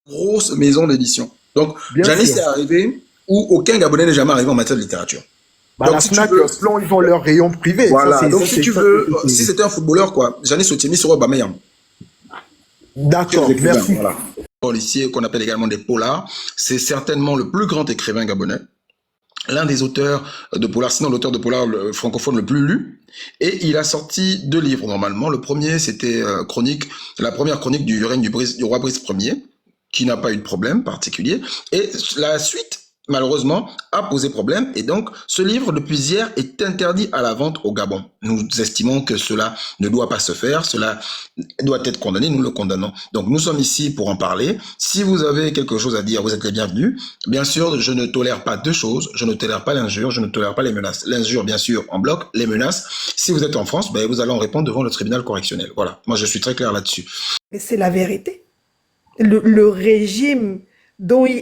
grosse maison d'édition. Donc, Bien Janis sûr. est arrivé où aucun Gabonais n'est jamais arrivé en matière de littérature. Bah, Donc, la si tu Fnac, veux, Plon, ils ont leur rayon privé. voilà. Donc, si tu Ça, c'est, veux, si c'était un footballeur, quoi, Janis Otiemi serait Aubameyang. Chez les D'accord, écrivains, merci. voilà. Policier, qu'on appelle également des polars, c'est certainement le plus grand écrivain gabonais. L'un des auteurs de polar, sinon l'auteur de polar francophone le plus lu. Et il a sorti 2 livres normalement. Le premier, c'était la première chronique du règne du roi Brice Ier, qui n'a pas eu de problème particulier. Et la suite, malheureusement, a posé problème. Et donc, ce livre, depuis hier, est interdit à la vente au Gabon. Nous estimons que cela ne doit pas se faire. Cela doit être condamné. Nous le condamnons. Donc, nous sommes ici pour en parler. Si vous avez quelque chose à dire, vous êtes les bienvenus. Bien sûr, je ne tolère pas 2 choses. Je ne tolère pas l'injure, je ne tolère pas les menaces. L'injure, bien sûr, en bloc. Les menaces, si vous êtes en France, ben, vous allez en répondre devant le tribunal correctionnel. Voilà. Moi, je suis très clair là-dessus. Et c'est la vérité. Le régime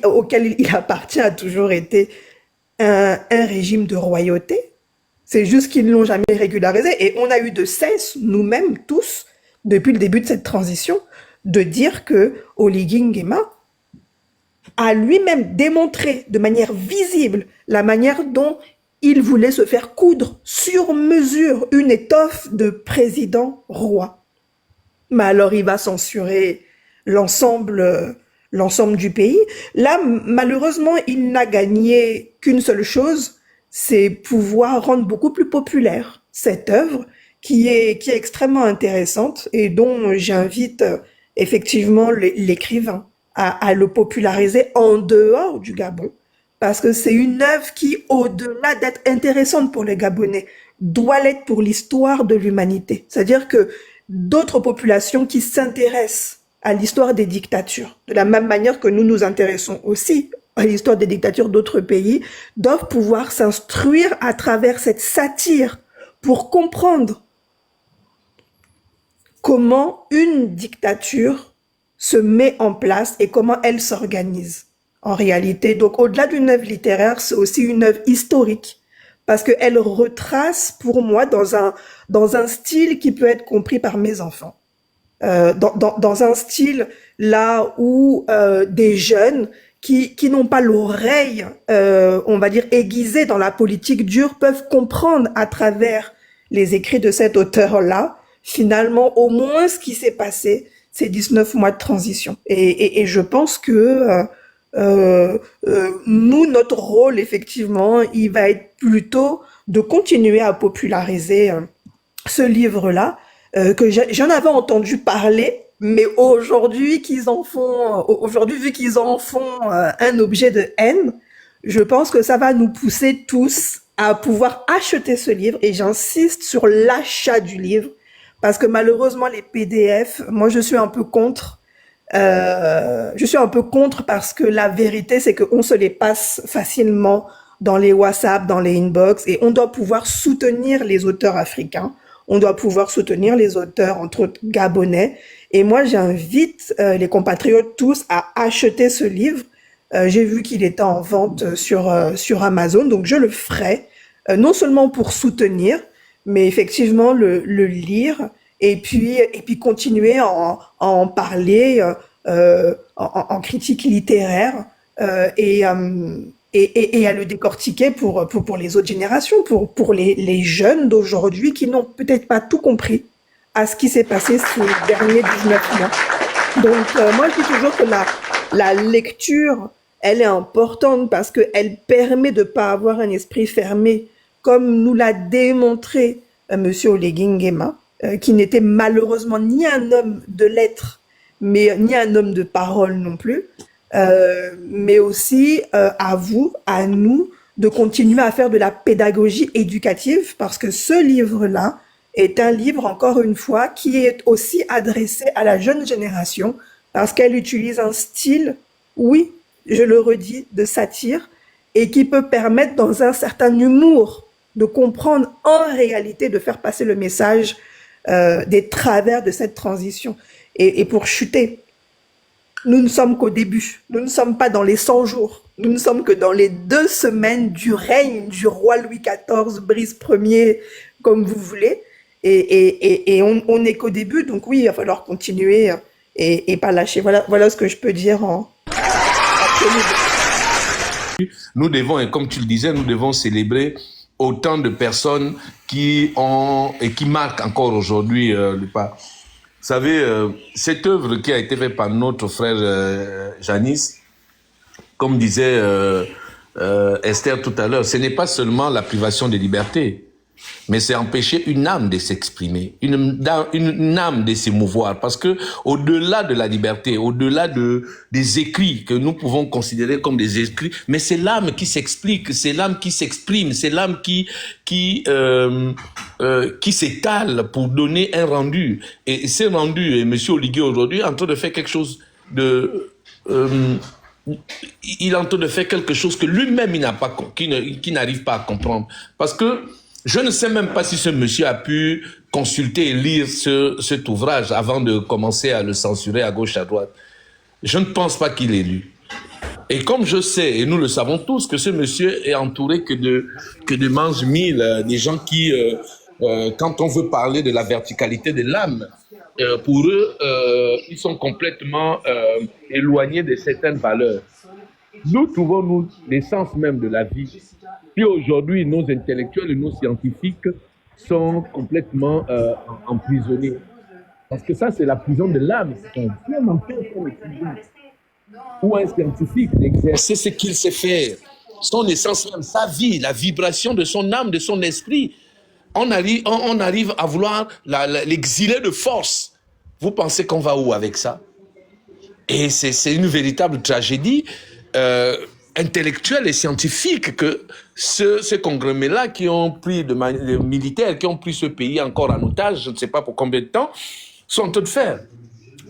auquel il appartient a toujours été un régime de royauté. C'est juste qu'ils ne l'ont jamais régularisé. Et on a eu de cesse, nous-mêmes tous, depuis le début de cette transition, de dire que Oligui Nguema a lui-même démontré de manière visible la manière dont il voulait se faire coudre sur mesure une étoffe de président roi. Mais alors il va censurer l'ensemble du pays. Là, malheureusement, il n'a gagné qu'une seule chose, c'est pouvoir rendre beaucoup plus populaire cette œuvre qui est extrêmement intéressante et dont j'invite effectivement l'écrivain à le populariser en dehors du Gabon. Parce que c'est une œuvre qui, au-delà d'être intéressante pour les Gabonais, doit l'être pour l'histoire de l'humanité. C'est-à-dire que d'autres populations qui s'intéressent à l'histoire des dictatures, de la même manière que nous nous intéressons aussi à l'histoire des dictatures d'autres pays, doivent pouvoir s'instruire à travers cette satire pour comprendre comment une dictature se met en place et comment elle s'organise en réalité. Donc au-delà d'une œuvre littéraire, c'est aussi une œuvre historique parce qu'elle retrace pour moi dans un style qui peut être compris par mes enfants. Dans un style là où des jeunes qui n'ont pas l'oreille, on va dire, aiguisée dans la politique dure, peuvent comprendre à travers les écrits de cet auteur-là, finalement, au moins ce qui s'est passé ces 19 mois de transition. Et je pense que nous, notre rôle, effectivement, il va être plutôt de continuer à populariser ce livre-là, que j'en avais entendu parler, mais aujourd'hui, vu qu'ils en font un objet de haine, je pense que ça va nous pousser tous à pouvoir acheter ce livre, et j'insiste sur l'achat du livre, parce que malheureusement, les PDF, moi, je suis un peu contre parce que la vérité, c'est qu'on se les passe facilement dans les WhatsApp, dans les inbox, et on doit pouvoir soutenir les auteurs africains. On doit pouvoir soutenir les auteurs, entre autres gabonais. Et moi, j'invite les compatriotes tous à acheter ce livre. J'ai vu qu'il était en vente sur Amazon, donc je le ferai, non seulement pour soutenir, mais effectivement le lire et puis continuer à en parler en critique littéraire et à le décortiquer pour les autres générations, pour les jeunes d'aujourd'hui qui n'ont peut-être pas tout compris à ce qui s'est passé ces derniers 19 mois. Donc, moi, je dis toujours que la lecture, elle est importante parce qu'elle permet de ne pas avoir un esprit fermé, comme nous l'a démontré Monsieur Oligui Nguema, qui n'était malheureusement ni un homme de lettres, mais ni un homme de parole non plus, mais aussi à vous, à nous, de continuer à faire de la pédagogie éducative, parce que ce livre-là est un livre, encore une fois, qui est aussi adressé à la jeune génération, parce qu'elle utilise un style, oui, je le redis, de satire, et qui peut permettre, dans un certain humour, de comprendre en réalité, de faire passer le message des travers de cette transition. Et pour chuter, nous ne sommes qu'au début. Nous ne sommes pas dans les 100 jours. Nous ne sommes que dans les 2 semaines du règne du roi Louis XIV, Brice Ier, comme vous voulez. Et on n'est qu'au début. Donc oui, il va falloir continuer et pas lâcher. Voilà ce que je peux dire Nous devons, et comme tu le disais, nous devons célébrer autant de personnes qui ont et qui marquent encore aujourd'hui le pas. Vous savez, cette œuvre qui a été faite par notre frère Janis, comme disait Esther tout à l'heure, ce n'est pas seulement la privation de liberté, mais c'est empêcher une âme de s'exprimer, une âme de s'émouvoir. Parce que au-delà de la liberté, au-delà des écrits que nous pouvons considérer comme des écrits, mais c'est l'âme qui s'explique, c'est l'âme qui s'exprime, c'est l'âme qui s'étale pour donner un rendu. Et c'est rendu, et M. Oligui aujourd'hui est en train de faire quelque chose de... il est en train de faire quelque chose que lui-même il n'a pas, qui n'arrive pas à comprendre. Parce que je ne sais même pas si ce monsieur a pu consulter et lire cet ouvrage avant de commencer à le censurer à gauche, à droite. Je ne pense pas qu'il l'ait lu. Et comme je sais, et nous le savons tous, que ce monsieur est entouré que de mange mille, des gens qui, quand on veut parler de la verticalité de l'âme, pour eux, ils sont complètement éloignés de certaines valeurs. Nous trouvons-nous l'essence même de la vie. Puis aujourd'hui, nos intellectuels et nos scientifiques sont complètement emprisonnés. Parce que ça, c'est la prison de l'âme. C'est un bien enfer pour le prison. Ou un scientifique d'exercer ce qu'il sait faire. Son essence même, sa vie, la vibration de son âme, de son esprit. On arrive à vouloir l'exiler de force. Vous pensez qu'on va où avec ça? Et c'est une véritable tragédie intellectuelle et scientifique que ce conglomérat qui ont pris les militaires, qui ont pris ce pays encore en otage, je ne sais pas pour combien de temps, sont en train de faire.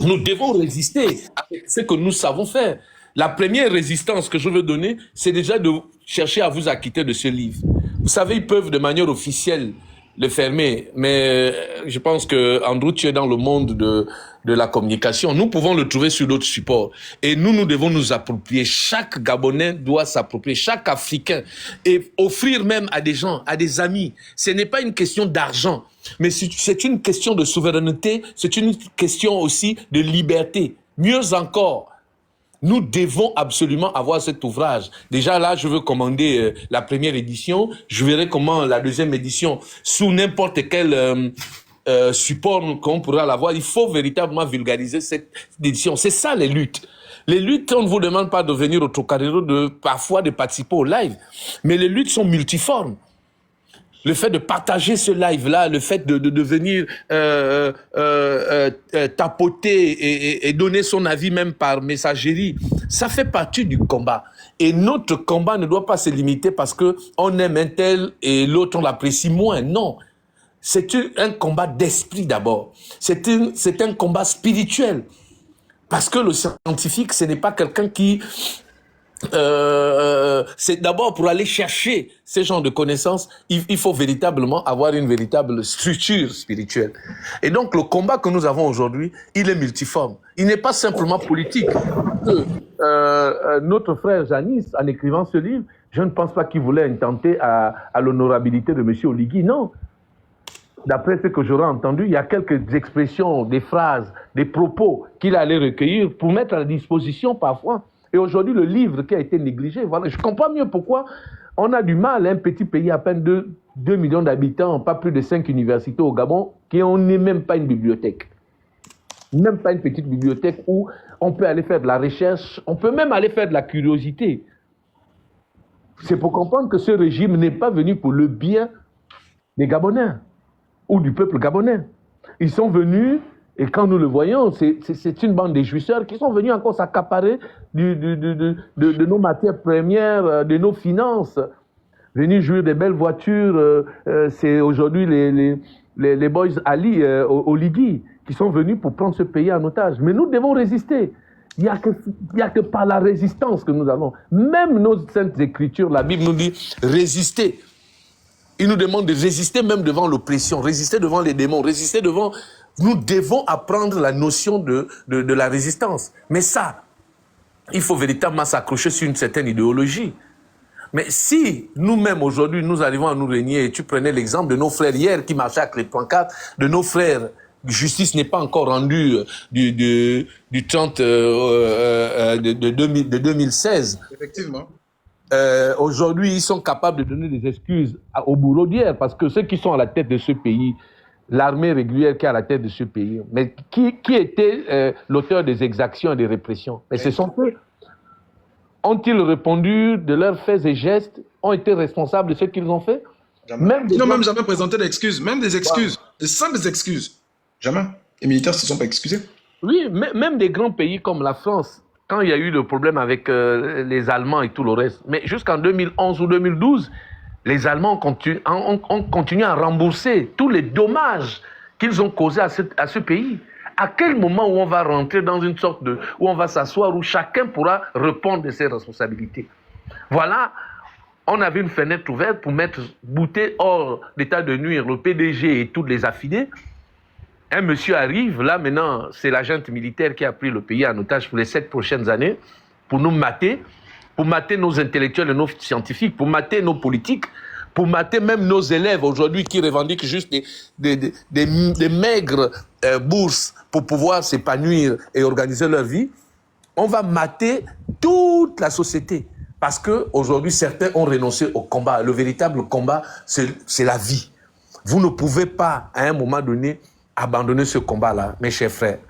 Nous devons résister à ce que nous savons faire. La première résistance que je veux donner, c'est déjà de chercher à vous acquitter de ce livre. Vous savez, ils peuvent de manière officielle le fermer, mais je pense que Andrew, tu es dans le monde de la communication. Nous pouvons le trouver sur d'autres supports. Et nous devons nous approprier. Chaque Gabonais doit s'approprier, chaque Africain, et offrir même à des gens, à des amis. Ce n'est pas une question d'argent, mais c'est une question de souveraineté, c'est une question aussi de liberté. Mieux encore, nous devons absolument avoir cet ouvrage. Déjà là, je veux commander la première édition. Je verrai comment la deuxième édition, sous n'importe quel support qu'on pourra l'avoir. Il faut véritablement vulgariser cette édition. C'est ça les luttes. Les luttes, on ne vous demande pas de venir au Trocadéro, parfois de participer au live. Mais les luttes sont multiformes. Le fait de partager ce live-là, le fait de venir tapoter et donner son avis même par messagerie, ça fait partie du combat. Et notre combat ne doit pas se limiter parce que on aime un tel et l'autre on l'apprécie moins. Non, c'est un combat d'esprit d'abord. C'est un combat spirituel. Parce que le scientifique, ce n'est pas quelqu'un qui... c'est d'abord pour aller chercher ces genres de connaissances, il faut véritablement avoir une véritable structure spirituelle. Et donc le combat que nous avons aujourd'hui, il est multiforme. Il n'est pas simplement politique. Notre frère Janis, en écrivant ce livre, je ne pense pas qu'il voulait intenter à l'honorabilité de M. Oligui, non. D'après ce que j'aurais entendu, il y a quelques expressions, des phrases, des propos qu'il allait recueillir pour mettre à la disposition parfois. Et aujourd'hui, le livre qui a été négligé, voilà, je comprends mieux pourquoi on a du mal, un petit pays à peine 2 millions d'habitants, pas plus de 5 universités au Gabon, qui n'est même pas une bibliothèque. Même pas une petite bibliothèque où on peut aller faire de la recherche, on peut même aller faire de la curiosité. C'est pour comprendre que ce régime n'est pas venu pour le bien des Gabonais ou du peuple gabonais. Ils sont venus... Et quand nous le voyons, c'est une bande de jouisseurs qui sont venus encore s'accaparer de nos matières premières, de nos finances. Venus jouir des belles voitures, c'est aujourd'hui les boys Ali, Oligui, qui sont venus pour prendre ce pays en otage. Mais nous devons résister. Il n'y a que par la résistance que nous avons. Même nos saintes écritures, la Bible nous dit résister. Il nous demande de résister même devant l'oppression, résister devant les démons, résister devant... Nous devons apprendre la notion de la résistance. Mais ça, il faut véritablement s'accrocher sur une certaine idéologie. Mais si nous-mêmes aujourd'hui, nous arrivons à nous régner, et tu prenais l'exemple de nos frères hier qui marchaient avec les pancartes, de nos frères justice n'est pas encore rendue du 30 de 2016. Effectivement. Aujourd'hui, ils sont capables de donner des excuses au bourreau d'hier, parce que ceux qui sont à la tête de ce pays, l'armée régulière qui est à la tête de ce pays, mais qui était l'auteur des exactions et des répressions? Mais ce sont eux. Ont-ils répondu de leurs faits et gestes? Ont été responsables de ce qu'ils ont fait? Même ils n'ont même jamais présenté d'excuses, même des excuses, des simples excuses. Jamais. Les militaires ne se sont pas excusés. Oui, même des grands pays comme la France, quand il y a eu le problème avec les Allemands et tout le reste, mais jusqu'en 2011 ou 2012, les Allemands ont continué à rembourser tous les dommages qu'ils ont causés à ce pays. À quel moment où on va rentrer dans une sorte de... où on va s'asseoir, où chacun pourra répondre de ses responsabilités? Voilà, on avait une fenêtre ouverte pour bouter hors d'état de nuire le PDG et tous les affidés. Un monsieur arrive, là maintenant, c'est l'agent militaire qui a pris le pays en otage pour les 7 prochaines années, pour nous mater, pour mater nos intellectuels et nos scientifiques, pour mater nos politiques, pour mater même nos élèves aujourd'hui qui revendiquent juste des maigres bourses pour pouvoir s'épanouir et organiser leur vie. On va mater toute la société. Parce qu'aujourd'hui, certains ont renoncé au combat. Le véritable combat, c'est la vie. Vous ne pouvez pas, à un moment donné, abandonner ce combat-là, mes chers frères.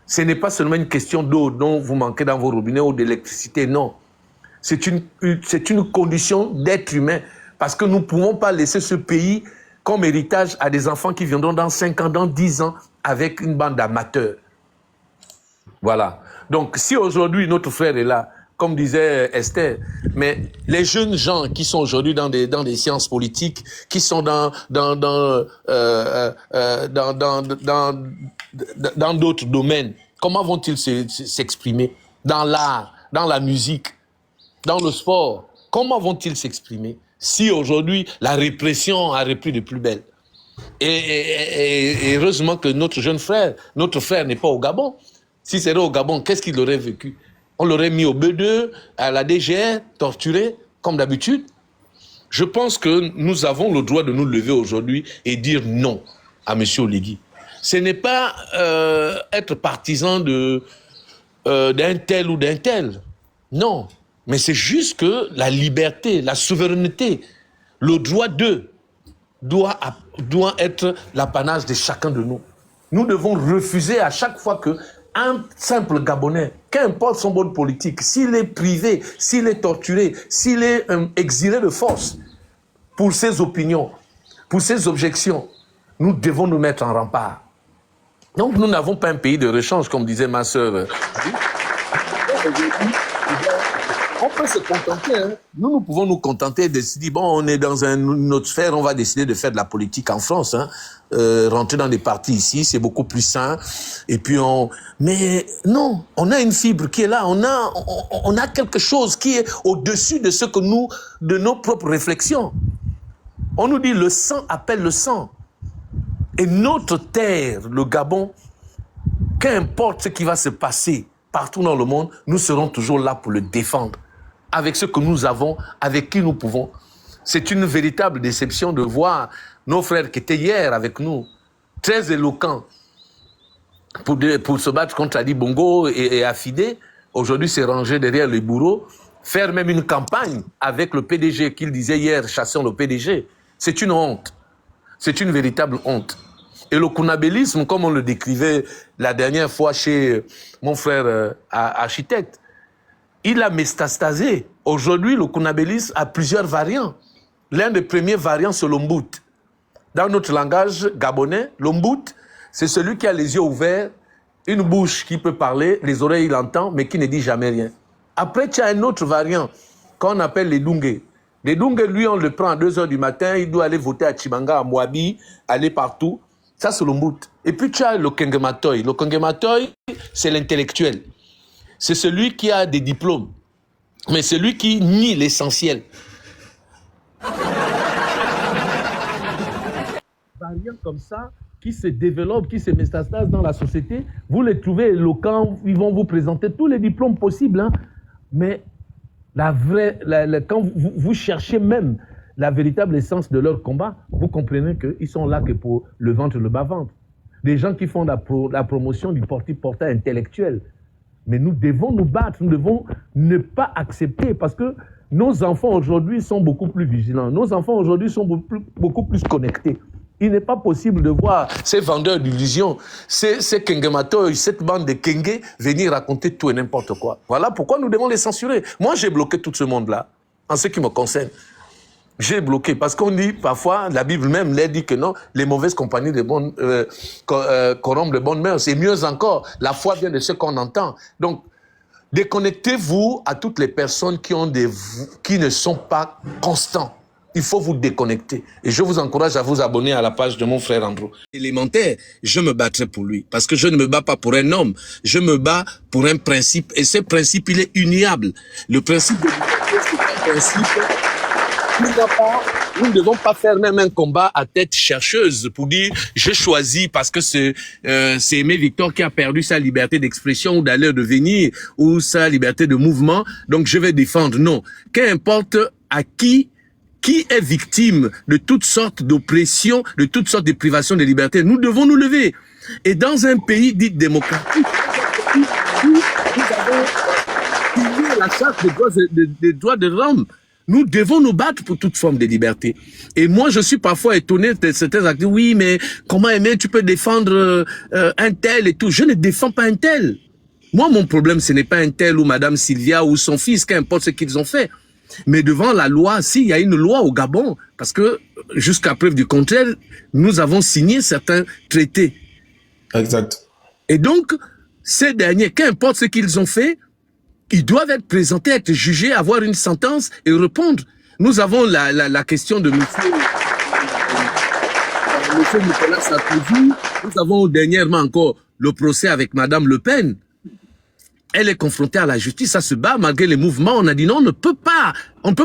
Ce n'est pas seulement une question d'eau dont vous manquez dans vos robinets ou d'électricité, non. C'est une condition d'être humain. Parce que nous ne pouvons pas laisser ce pays comme héritage à des enfants qui viendront dans 5 ans, dans 10 ans, avec une bande d'amateurs. Voilà. Donc, si aujourd'hui notre frère est là, comme disait Esther, mais les jeunes gens qui sont aujourd'hui dans des sciences politiques, qui sont dans d'autres domaines, comment vont-ils s'exprimer? Dans l'art, dans la musique, dans le sport, comment vont-ils s'exprimer si aujourd'hui la répression a repris de plus belle? Et heureusement que notre frère n'est pas au Gabon. Si c'était au Gabon, qu'est-ce qu'il aurait vécu? On l'aurait mis au B2, à la DGR, torturé, comme d'habitude. Je pense que nous avons le droit de nous lever aujourd'hui et dire non à M. Oligui. Ce n'est pas être partisan d'un tel ou d'un tel. Non. Mais c'est juste que la liberté, la souveraineté, le droit d'eux doit être l'apanage de chacun de nous. Nous devons refuser à chaque fois qu'un simple Gabonais, qu'importe son bord politique, s'il est privé, s'il est torturé, s'il est exilé de force, pour ses opinions, pour ses objections, nous devons nous mettre en rempart. Donc nous n'avons pas un pays de rechange, comme disait ma sœur. On peut se contenter. Hein. Nous pouvons nous contenter de se dire, bon, on est dans une autre sphère, on va décider de faire de la politique en France. Hein. Rentrer dans des partis ici, c'est beaucoup plus sain. Et puis Mais non, on a une fibre qui est là. On a quelque chose qui est au-dessus de de nos propres réflexions. On nous dit, le sang appelle le sang. Et notre terre, le Gabon, qu'importe ce qui va se passer partout dans le monde, nous serons toujours là pour le défendre. Avec ce que nous avons, avec qui nous pouvons. C'est une véritable déception de voir nos frères qui étaient hier avec nous, très éloquents, pour se battre contre Ali Bongo et Affidé, aujourd'hui c'est rangé derrière les bourreaux, faire même une campagne avec le PDG, qu'il disait hier, chassons le PDG. C'est une honte. C'est une véritable honte. Et le kounabélisme, comme on le décrivait la dernière fois chez mon frère architecte, il a métastasé. Aujourd'hui, le kounabélisme a plusieurs variants. L'un des premiers variants, c'est l'ombout. Dans notre langage gabonais, l'ombout, c'est celui qui a les yeux ouverts, une bouche qui peut parler, les oreilles il entend, mais qui ne dit jamais rien. Après, tu as un autre variant qu'on appelle les Dungué. Les Dungué, lui, on le prend à 2 h du matin, il doit aller voter à Chibanga, à Moabi, aller partout. Ça, c'est l'ombout. Et puis, tu as le Kengematoy. Le Kengematoy, c'est l'intellectuel. C'est celui qui a des diplômes, mais celui qui nie l'essentiel. Variants comme ça, qui se développent, qui se métastasent dans la société, vous les trouvez éloquents, ils vont vous présenter tous les diplômes possibles, hein, mais quand vous cherchez même la véritable essence de leur combat, vous comprenez qu'ils sont là que pour le ventre et le bas-ventre. des gens qui font la promotion du portail intellectuel. Mais nous devons nous battre, nous devons ne pas accepter parce que nos enfants aujourd'hui sont beaucoup plus vigilants. Nos enfants aujourd'hui sont beaucoup plus connectés. Il n'est pas possible de voir ces vendeurs d'illusions, ces kengematoy, cette bande de kenge venir raconter tout et n'importe quoi. Voilà pourquoi nous devons les censurer. Moi, j'ai bloqué tout ce monde-là, en ce qui me concerne. J'ai bloqué, parce qu'on dit parfois, la Bible même l'a dit que non, les mauvaises compagnies corrompent de bonnes mœurs. Et mieux encore, la foi vient de ce qu'on entend. Donc, déconnectez-vous à toutes les personnes qui ne sont pas constants. Il faut vous déconnecter. Et je vous encourage à vous abonner à la page de mon frère Andrew. Élémentaire, je me battrai pour lui. Parce que je ne me bats pas pour un homme. Je me bats pour un principe. Et ce principe, il est uniable. Le principe de liberté, c'est un principe... Nous ne devons pas faire même un combat à tête chercheuse pour dire j'ai choisi parce que c'est Aimé Victor qui a perdu sa liberté d'expression ou d'aller de venir ou sa liberté de mouvement, donc je vais défendre. Non, qu'importe à qui est victime de toutes sortes d'oppressions, de toutes sortes de privations de liberté, nous devons nous lever. Et dans un pays dit démocratique, nous avons signé la charte des droits de l'homme. Nous devons nous battre pour toute forme de liberté. Et moi, je suis parfois étonné de certains acteurs. Oui, mais comment Aimé, tu peux défendre un tel et tout. Je ne défends pas un tel. Moi, mon problème, ce n'est pas un tel ou Madame Sylvia ou son fils, qu'importe ce qu'ils ont fait. Mais devant la loi, s'il y a une loi au Gabon, parce que jusqu'à preuve du contraire, nous avons signé certains traités. Exact. Et donc, ces derniers, qu'importe ce qu'ils ont fait, ils doivent être présentés, être jugés, avoir une sentence et répondre. Nous avons la question de monsieur Nicolas Sarkozy. Nous avons dernièrement encore le procès avec Madame Le Pen. Elle est confrontée à la justice, ça se bat malgré les mouvements. On a dit non, on ne peut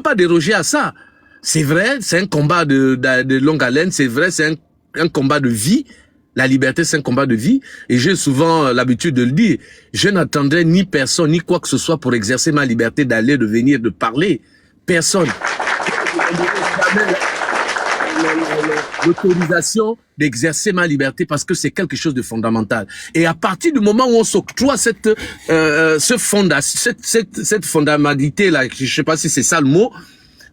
pas déroger à ça. C'est vrai, c'est un combat de longue haleine, c'est vrai, c'est un combat de vie. La liberté, c'est un combat de vie. Et j'ai souvent l'habitude de le dire. Je n'attendrai ni personne, ni quoi que ce soit pour exercer ma liberté d'aller, de venir, de parler. Personne. L'autorisation d'exercer ma liberté parce que c'est quelque chose de fondamental. Et à partir du moment où on s'octroie cette fondamentalité-là, je ne sais pas si c'est ça le mot,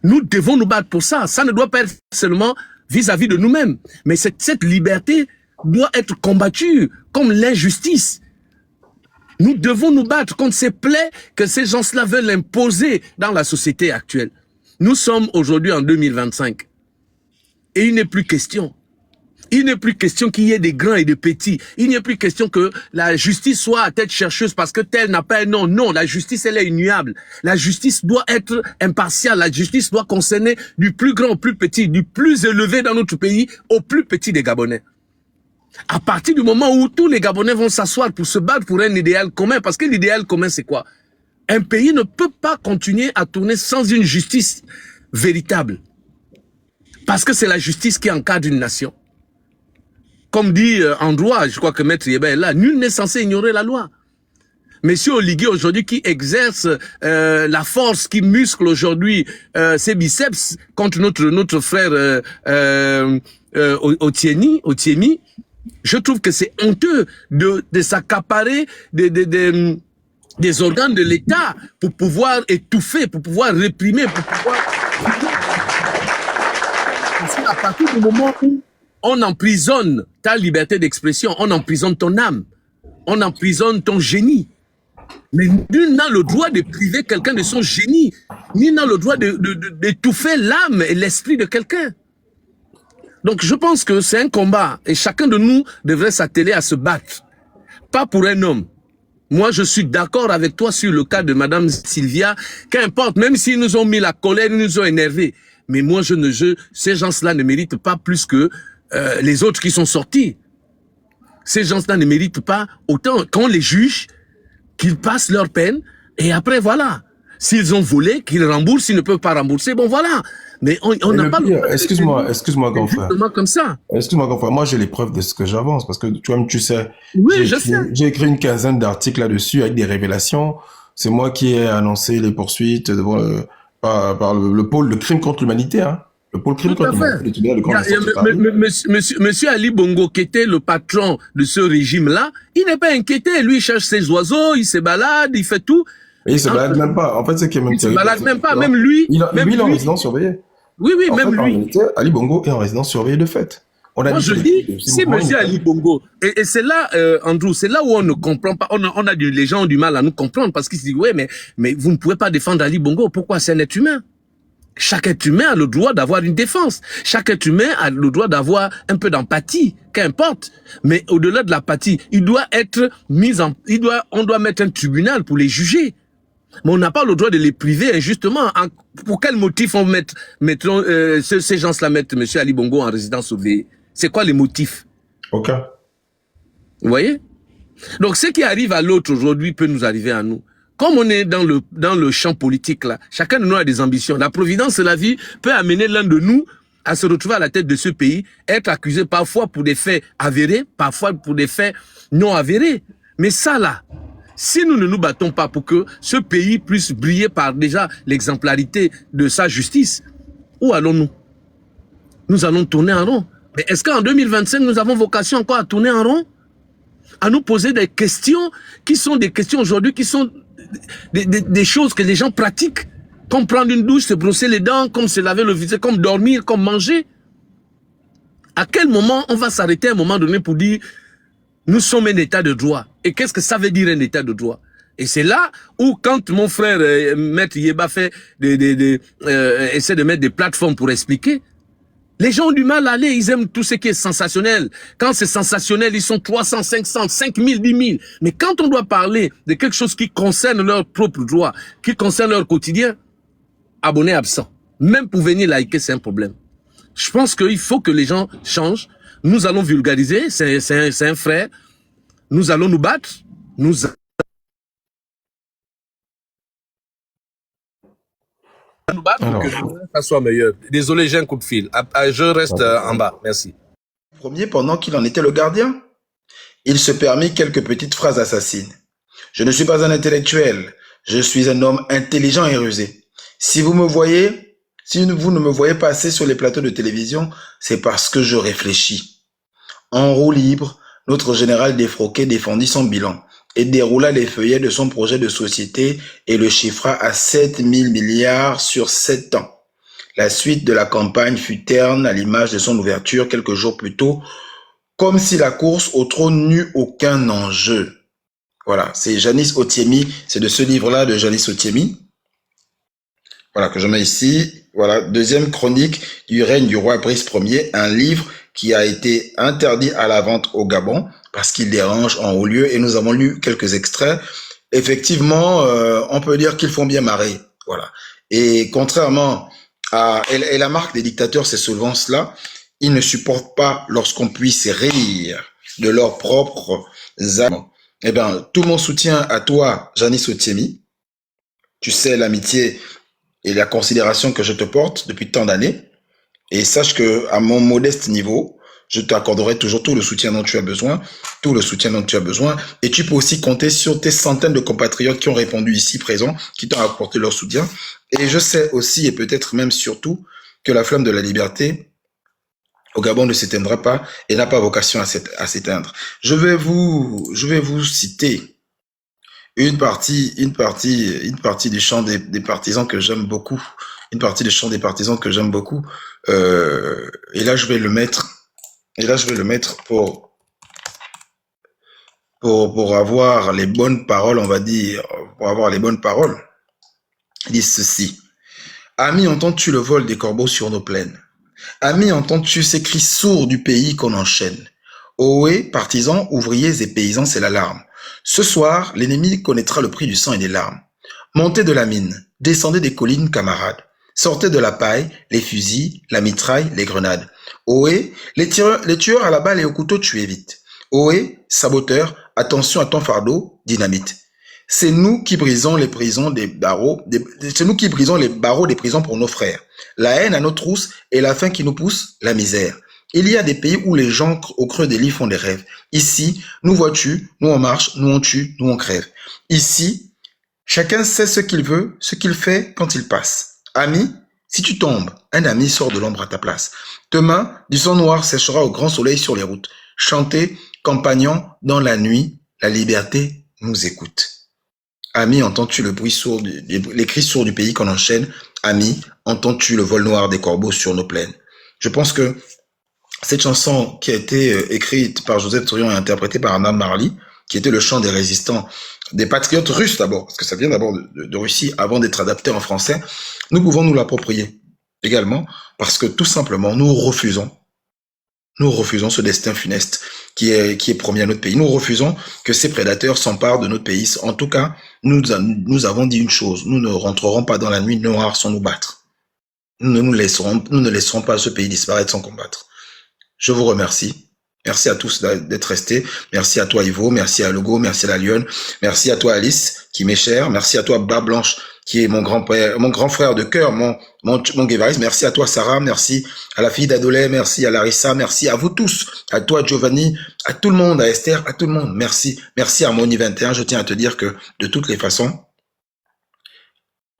nous devons nous battre pour ça. Ça ne doit pas être seulement vis-à-vis de nous-mêmes. Mais cette liberté doit être combattue comme l'injustice. Nous devons nous battre contre ces plaies que ces gens-là veulent imposer dans la société actuelle. Nous sommes aujourd'hui en 2025. Et il n'est plus question. Il n'est plus question qu'il y ait des grands et des petits. Il n'est plus question que la justice soit à tête chercheuse parce que tel n'a pas un nom. Non, la justice, elle est immuable. La justice doit être impartiale. La justice doit concerner du plus grand au plus petit, du plus élevé dans notre pays au plus petit des Gabonais. À partir du moment où tous les Gabonais vont s'asseoir pour se battre pour un idéal commun, parce que l'idéal commun, c'est quoi? Un pays ne peut pas continuer à tourner sans une justice véritable. Parce que c'est la justice qui encadre une nation. Comme dit en droit, je crois que Maître Yeba est là, nul n'est censé ignorer la loi. Monsieur Oligui aujourd'hui qui exerce la force, qui muscle aujourd'hui ses biceps contre notre frère Otiemi, je trouve que c'est honteux de s'accaparer des organes de l'État pour pouvoir étouffer, pour pouvoir réprimer, pour pouvoir... Parce qu'à partir du moment où on emprisonne ta liberté d'expression, on emprisonne ton âme, on emprisonne ton génie. Mais nul n'a le droit de priver quelqu'un de son génie, nul n'a le droit d'étouffer l'âme et l'esprit de quelqu'un. Donc je pense que c'est un combat et chacun de nous devrait s'atteler à se battre. Pas pour un homme. Moi, je suis d'accord avec toi sur le cas de Madame Sylvia. Qu'importe, même s'ils nous ont mis la colère, ils nous ont énervés. Mais moi, ces gens-là ne méritent pas plus que les autres qui sont sortis. Ces gens-là ne méritent pas autant qu'on les juge, qu'ils passent leur peine, et après, voilà. S'ils ont volé, qu'ils remboursent, s'ils ne peuvent pas rembourser, bon, voilà. Mais on n'a pas... Excuse-moi, grand frère. Justement comme ça. Excuse-moi, grand frère. Moi, j'ai les preuves de ce que j'avance, parce que toi-même, tu sais. Oui, je sais. J'ai écrit une quinzaine d'articles là-dessus avec des révélations. C'est moi qui ai annoncé les poursuites devant par le pôle de crime contre l'humanité, hein. Le pôle crime Tout à contre fait. le tribunal de grande instance de Paris. Monsieur Ali Bongo, qui était le patron de ce régime-là, il n'est pas inquiété. Lui, il cherche ses oiseaux, il se balade, il fait tout. Et il se balade même pas. En fait, c'est qui est même Il se terrible. balade même pas, même lui. Il est en lui. résidence surveillée. Oui, En même fait, en lui. réalité, Ali Bongo est en résidence surveillée de fait. On a Moi, dit je que dis, c'est monsieur Ali Bongo. Et c'est là, Andrew, c'est là où on ne comprend pas. Les gens ont du mal à nous comprendre parce qu'ils se disent, ouais, mais vous ne pouvez pas défendre Ali Bongo. Pourquoi? C'est un être humain. Chaque être humain a le droit d'avoir une défense. Chaque être humain a le droit d'avoir un peu d'empathie, qu'importe. Mais au-delà de l'apathie, il doit être on doit mettre un tribunal pour les juger. Mais on n'a pas le droit de les priver injustement. Pour quel motif on mettront ces gens-là mettent M. Ali Bongo en résidence surveillée? C'est quoi les motifs? Aucun. Vous voyez? Donc ce qui arrive à l'autre aujourd'hui peut nous arriver à nous. Comme on est dans le champ politique là, chacun de nous a des ambitions. La providence de la vie peut amener l'un de nous à se retrouver à la tête de ce pays, être accusé parfois pour des faits avérés, parfois pour des faits non avérés. Mais ça là, si nous ne nous battons pas pour que ce pays puisse briller par déjà l'exemplarité de sa justice, où allons-nous? Nous allons tourner en rond. Mais est-ce qu'en 2025, nous avons vocation encore à tourner en rond? À nous poser des questions qui sont des questions aujourd'hui, qui sont des choses que les gens pratiquent, comme prendre une douche, se brosser les dents, comme se laver le visage, comme dormir, comme manger. À quel moment on va s'arrêter à un moment donné pour dire nous sommes un état de droit? Et qu'est-ce que ça veut dire un état de droit? Et c'est là où quand mon frère Maître Yeba fait essaie de mettre des plateformes pour expliquer, les gens ont du mal à aller, ils aiment tout ce qui est sensationnel. Quand c'est sensationnel, ils sont 300, 500, 5000, 10 000. Mais quand on doit parler de quelque chose qui concerne leur propre droit, qui concerne leur quotidien, abonné absent. Même pour venir liker, c'est un problème. Je pense qu'il faut que les gens changent. Nous allons vulgariser, c'est un frère. Nous allons nous battre. Nous battre pour que ça soit meilleur. Désolé, j'ai un coup de fil. Je reste en bas. Merci. Premier, pendant qu'il en était le gardien, il se permit quelques petites phrases assassines. Je ne suis pas un intellectuel. Je suis un homme intelligent et rusé. Si vous ne me voyez passer sur les plateaux de télévision, c'est parce que je réfléchis. En roue libre, notre général défroqué défendit son bilan et déroula les feuillets de son projet de société et le chiffra à 7 000 milliards sur 7 ans. La suite de la campagne fut terne à l'image de son ouverture quelques jours plus tôt, comme si la course au trône n'eut aucun enjeu. Voilà, c'est Janice Otiemi, c'est de ce livre-là de Janice Otiemi. Voilà, que je mets ici. Voilà, deuxième chronique du règne du roi Brice Ier, un livre qui a été interdit à la vente au Gabon parce qu'il dérange en haut lieu et nous avons lu quelques extraits. Effectivement, on peut dire qu'ils font bien marrer. Voilà. Et contrairement à, et la marque des dictateurs, c'est souvent cela, ils ne supportent pas lorsqu'on puisse rire de leurs propres âmes. Eh bien, tout mon soutien à toi, Janice Otiemi. Tu sais l'amitié et la considération que je te porte depuis tant d'années. Et sache que, à mon modeste niveau, je t'accorderai toujours tout le soutien dont tu as besoin, tout le soutien dont tu as besoin. Et tu peux aussi compter sur tes centaines de compatriotes qui ont répondu ici présents, qui t'ont apporté leur soutien. Et je sais aussi, et peut-être même surtout, que la flamme de la liberté au Gabon ne s'éteindra pas et n'a pas vocation à s'éteindre. Je vais vous citer une partie du chant des partisans que j'aime beaucoup. Une partie du chant des partisans que j'aime beaucoup. Et là, je vais le mettre pour avoir les bonnes paroles, on va dire, pour avoir les bonnes paroles. Ils disent ceci. Amis, entends-tu le vol des corbeaux sur nos plaines? Amis, entends-tu ces cris sourds du pays qu'on enchaîne? Ohé, partisans, ouvriers et paysans, c'est l'alarme. Ce soir, l'ennemi connaîtra le prix du sang et des larmes. Montez de la mine, descendez des collines, camarades. Sortez de la paille, les fusils, la mitraille, les grenades. Ohé, les tueurs à la balle et au couteau, tuez vite. Ohé, saboteurs, attention à ton fardeau, dynamite. C'est nous qui brisons les barreaux des prisons pour nos frères. La haine à nos trousses et la faim qui nous pousse, la misère. Il y a des pays où les gens au creux des lits font des rêves. Ici, nous vois-tu, nous on marche, nous on tue, nous on crève. Ici, chacun sait ce qu'il veut, ce qu'il fait quand il passe. Amis, Si tu tombes, un ami sort de l'ombre à ta place. Demain, du sang noir séchera au grand soleil sur les routes. Chantez, compagnons, dans la nuit, la liberté nous écoute. Ami, entends-tu le bruit sourd, les cris sourds du pays qu'on enchaîne? Ami, entends-tu le vol noir des corbeaux sur nos plaines? Je pense que cette chanson qui a été écrite par Joseph Tourion et interprétée par Anna Marley, qui était le chant des résistants, des patriotes russes d'abord, parce que ça vient d'abord de Russie avant d'être adapté en français, nous pouvons nous l'approprier également parce que tout simplement nous refusons ce destin funeste qui est promis à notre pays. Nous refusons que ces prédateurs s'emparent de notre pays. En tout cas, nous avons dit une chose, nous ne rentrerons pas dans la nuit noire sans nous battre. Nous ne laisserons pas ce pays disparaître sans combattre. Je vous remercie. Merci à tous d'être restés. Merci à toi, Ivo. Merci à Logo. Merci à la Lionne. Merci à toi, Alice, qui m'est chère. Merci à toi, Barbe Blanche, qui est mon grand frère de cœur, mon Guévariste. Merci à toi, Sarah. Merci à la fille d'Adolé. Merci à Larissa. Merci à vous tous. À toi, Giovanni. À tout le monde. À Esther. À tout le monde. Merci. Merci à Moni 21. Je tiens à te dire que, de toutes les façons,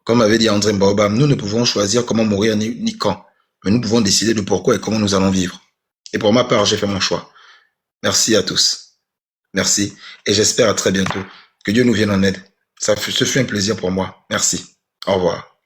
comme avait dit André Baobam, nous ne pouvons choisir comment mourir ni quand. Mais nous pouvons décider de pourquoi et comment nous allons vivre. Et pour ma part, j'ai fait mon choix. Merci à tous. Merci. Et j'espère à très bientôt. Que Dieu nous vienne en aide. Ce fut un plaisir pour moi. Merci. Au revoir.